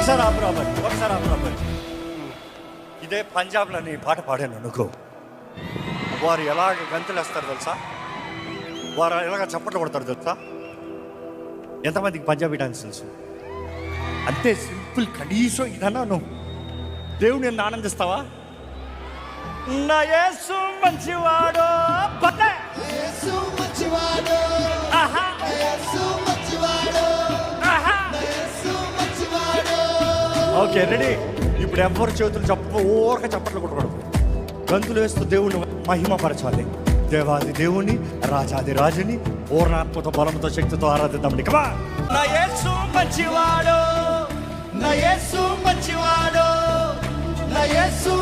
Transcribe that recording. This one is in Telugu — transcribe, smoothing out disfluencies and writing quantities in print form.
ఒకసారి ఆపరాబర్. ఇదే పంజాబ్లో నీ పాట పాడాను అనుకో, వారు ఎలాగ గంతులు వేస్తారు తెలుసా, వారు ఎలాగ చప్పట్లు కొడతారు తెలుసా. ఎంతమందికి పంజాబీ డాన్స్ తెలుసు? అంతే సింపుల్. కనీసం ఇదన్నా నువ్వు దేవుని నిన్ను ఆనందిస్తావా? నా యేసు మంచివాడు, యేసు మంచివాడు, ఆహా, యేసు మంచివాడు, ఆహా. యేసు మంచివాడు. Okay ready. ఇప్పుడు ఎవరు చేతులు చప్పట్లు కొట్టకూడదు, గంతులు వేస్తూ దేవుని మహిమపరచాలి. దేవాది దేవుని, రాజాది రాజుని పూర్ణాత్మతో బలంతో శక్తితో ఆరాధిద్దాం. కమా. నా యేసు మంచివాడు, నా యేసు మంచివాడు, నా యేసు